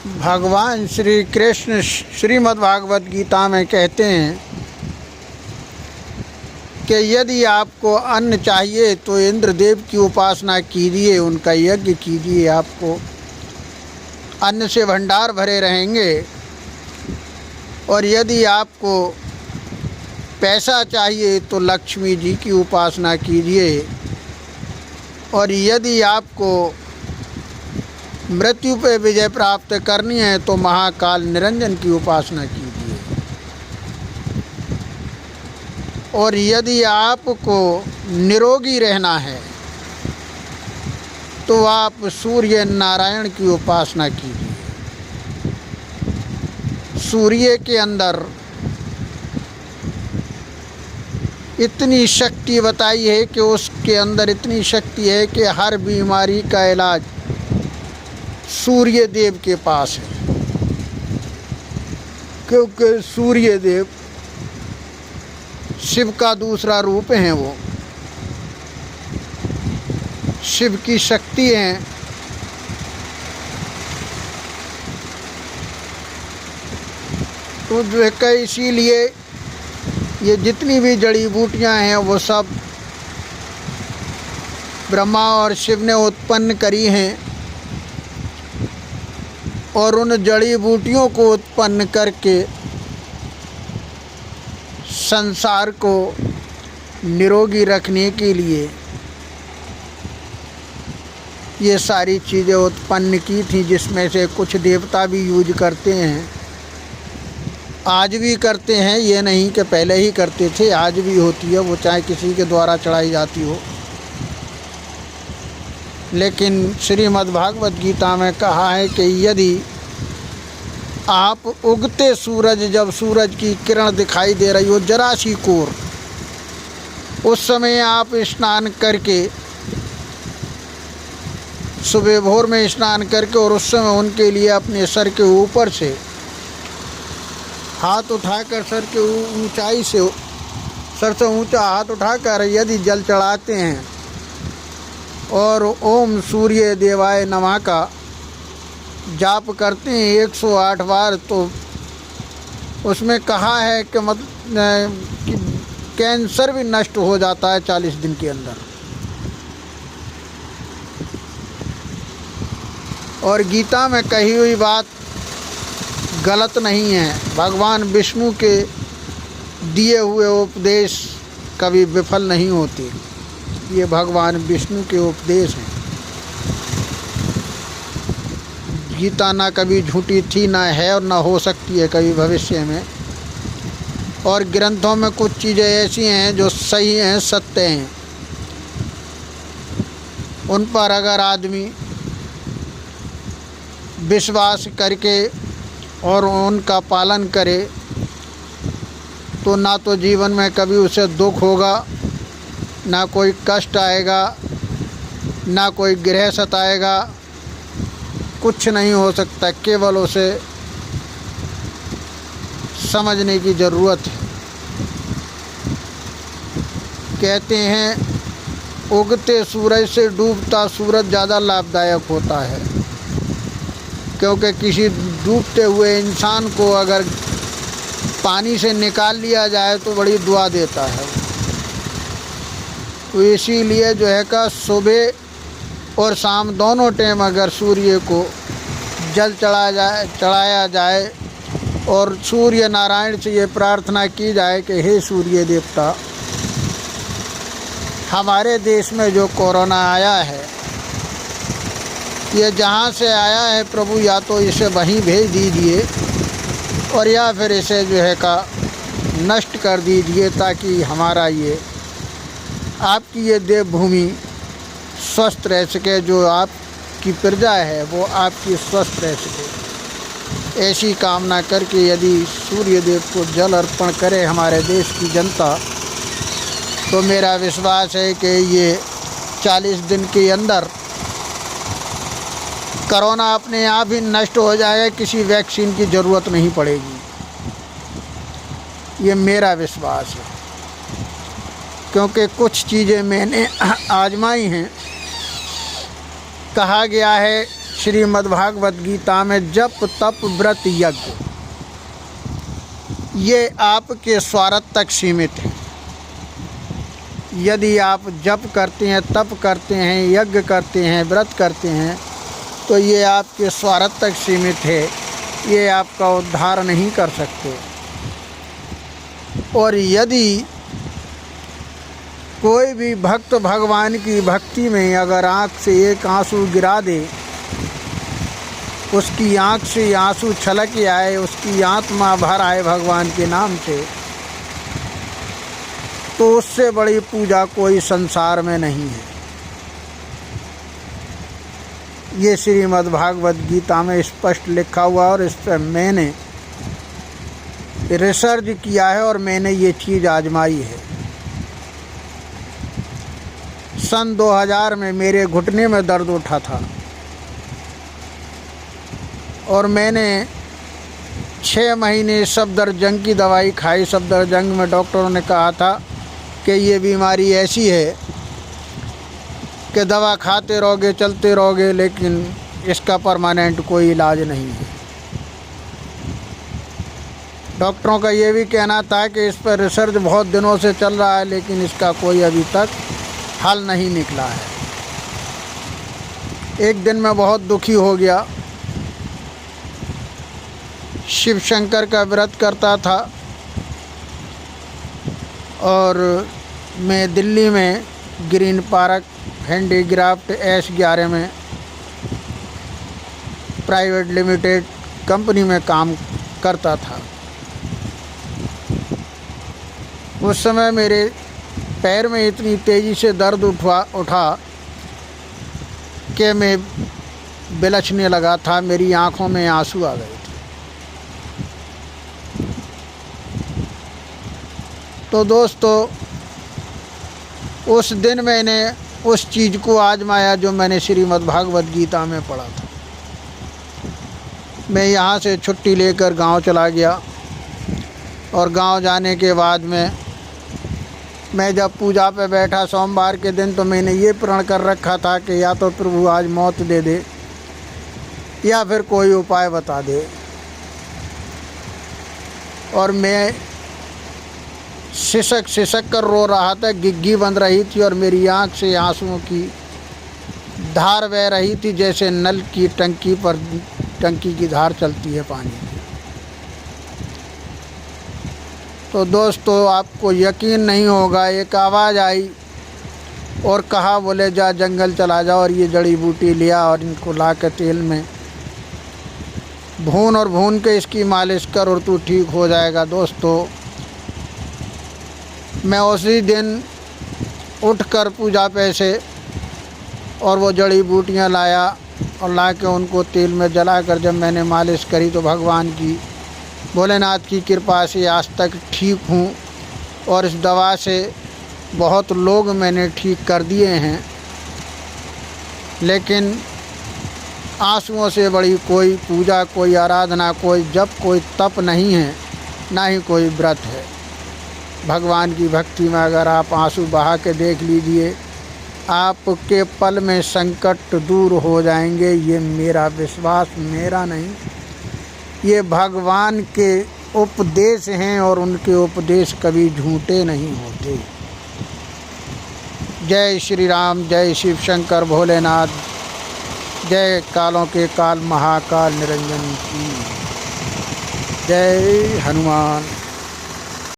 भगवान श्री कृष्ण श्रीमद् भागवत गीता में कहते हैं कि यदि आपको अन्न चाहिए तो इंद्रदेव की उपासना कीजिए, उनका यज्ञ कीजिए, आपको अन्न से भंडार भरे रहेंगे। और यदि आपको पैसा चाहिए तो लक्ष्मी जी की उपासना कीजिए। और यदि आपको मृत्यु पर विजय प्राप्त करनी है तो महाकाल निरंजन की उपासना कीजिए। और यदि आपको निरोगी रहना है तो आप सूर्य नारायण की उपासना कीजिए। सूर्य के अंदर इतनी शक्ति बताई है कि उसके अंदर इतनी शक्ति है कि हर बीमारी का इलाज सूर्य देव के पास है, क्योंकि सूर्य देव शिव का दूसरा रूप हैं। वो शिव की शक्ति हैं। तो जो है इसीलिए ये जितनी भी जड़ी बूटियां हैं वो सब ब्रह्मा और शिव ने उत्पन्न करी हैं। और उन जड़ी बूटियों को उत्पन्न करके संसार को निरोगी रखने के लिए ये सारी चीज़ें उत्पन्न की थी, जिसमें से कुछ देवता भी यूज करते हैं, आज भी करते हैं। ये नहीं कि पहले ही करते थे, आज भी होती है वो, चाहे किसी के द्वारा चढ़ाई जाती हो। लेकिन श्रीमद् भागवत गीता में कहा है कि यदि आप उगते सूरज, जब सूरज की किरण दिखाई दे रही हो जरा सी कोर, उस समय आप स्नान करके, सुबह भोर में स्नान करके, और उस समय उनके लिए अपने सर के ऊपर से हाथ उठाकर, सर के ऊंचाई से, सर से ऊंचा हाथ उठाकर यदि जल चढ़ाते हैं और ओम सूर्य देवाय नमः का जाप करते हैं 108 बार, तो उसमें कहा है कि कि कैंसर भी नष्ट हो जाता है 40 दिन के अंदर। और गीता में कही हुई बात गलत नहीं है। भगवान विष्णु के दिए हुए उपदेश कभी विफल नहीं होते। ये भगवान विष्णु के उपदेश हैं। गीता ना कभी झूठी थी, ना है और ना हो सकती है कभी भविष्य में। और ग्रंथों में कुछ चीज़ें ऐसी हैं जो सही हैं, सत्य हैं। उन पर अगर आदमी विश्वास करके और उनका पालन करे तो ना तो जीवन में कभी उसे दुख होगा, ना कोई कष्ट आएगा, ना कोई ग्रह सताएगा, कुछ नहीं हो सकता। केवल उसे समझने की ज़रूरत है। कहते हैं उगते सूरज से डूबता सूरज ज़्यादा लाभदायक होता है, क्योंकि किसी डूबते हुए इंसान को अगर पानी से निकाल लिया जाए तो बड़ी दुआ देता है। तो इसीलिए जो है का सुबह और शाम दोनों टाइम अगर सूर्य को जल चढ़ाया जाए और सूर्य नारायण से ये प्रार्थना की जाए कि हे सूर्य देवता, हमारे देश में जो कोरोना आया है, ये जहाँ से आया है प्रभु, या तो इसे वहीं भेज दीजिए और या फिर इसे जो है का नष्ट कर दीजिए, ताकि हमारा ये आपकी ये देवभूमि स्वस्थ रह सके, जो आपकी प्रजा है वो आपकी स्वस्थ रह सके। ऐसी कामना करके यदि सूर्य देव को जल अर्पण करे हमारे देश की जनता, तो मेरा विश्वास है कि ये 40 दिन के अंदर कोरोना अपने आप ही नष्ट हो जाएगा, किसी वैक्सीन की ज़रूरत नहीं पड़ेगी। ये मेरा विश्वास है, क्योंकि कुछ चीज़ें मैंने आजमाई हैं। कहा गया है श्रीमद्भागवत गीता में जप तप व्रत यज्ञ ये आपके स्वार्थ तक सीमित है। यदि आप जप करते हैं, तप करते हैं, यज्ञ करते हैं, व्रत करते हैं तो ये आपके स्वार्थ तक सीमित है, ये आपका उद्धार नहीं कर सकते। और यदि कोई भी भक्त भगवान की भक्ति में अगर आँख से एक आंसू गिरा दे, उसकी आँख से आंसू छलक आए, उसकी आत्मा भर आए भगवान के नाम से, तो उससे बड़ी पूजा कोई संसार में नहीं है। ये श्रीमद्भागवत गीता में स्पष्ट लिखा हुआ और इस पर मैंने रिसर्च किया है और मैंने ये चीज़ आजमाई है। सन 2000 में मेरे घुटने में दर्द उठा था और मैंने 6 महीने सफदरजंग की दवाई खाई। सफदरजंग में डॉक्टरों ने कहा था कि ये बीमारी ऐसी है कि दवा खाते रहोगे, चलते रहोगे, लेकिन इसका परमानेंट कोई इलाज नहीं है। डॉक्टरों का ये भी कहना था कि इस पर रिसर्च बहुत दिनों से चल रहा है, लेकिन इसका कोई अभी तक हल नहीं निकला है। एक दिन मैं बहुत दुखी हो गया। शिव शंकर का व्रत करता था और मैं दिल्ली में ग्रीन पार्क हैंडीक्राफ्ट S11 में प्राइवेट लिमिटेड कंपनी में काम करता था। उस समय मेरे पैर में इतनी तेज़ी से दर्द उठा कि मैं बिलखने लगा था, मेरी आंखों में आंसू आ गए थे। तो दोस्तों, उस दिन मैंने उस चीज़ को आजमाया जो मैंने श्रीमद्भागवत गीता में पढ़ा था। मैं यहाँ से छुट्टी लेकर गांव चला गया और गांव जाने के बाद में मैं जब पूजा पे बैठा सोमवार के दिन, तो मैंने ये प्रण कर रखा था कि या तो प्रभु आज मौत दे दे या फिर कोई उपाय बता दे। और मैं सिसक कर रो रहा था, गिग्गी बन रही थी और मेरी आँख से आंसुओं की धार बह रही थी, जैसे नल की टंकी की धार चलती है पानी की। तो दोस्तों, आपको यकीन नहीं होगा, एक आवाज़ आई और कहा, बोले जा जंगल चला जाओ और ये जड़ी बूटी लिया और इनको ला के तेल में भून के इसकी मालिश कर और तू ठीक हो जाएगा। दोस्तों, मैं उसी दिन उठकर पूजा पे से और वो जड़ी बूटियाँ लाया और ला के उनको तेल में जलाकर जब मैंने मालिश करी तो भगवान की, भोलेनाथ की कृपा से आज तक ठीक हूँ और इस दवा से बहुत लोग मैंने ठीक कर दिए हैं। लेकिन आंसुओं से बड़ी कोई पूजा, कोई आराधना, कोई जप, कोई तप नहीं है, ना ही कोई व्रत है। भगवान की भक्ति में अगर आप आंसू बहा के देख लीजिए, आपके पल में संकट दूर हो जाएंगे। ये मेरा विश्वास, मेरा नहीं, ये भगवान के उपदेश हैं और उनके उपदेश कभी झूठे नहीं होते। जय श्री राम, जय शिव शंकर भोलेनाथ, जय कालों के काल महाकाल निरंजन की जय। हनुमान।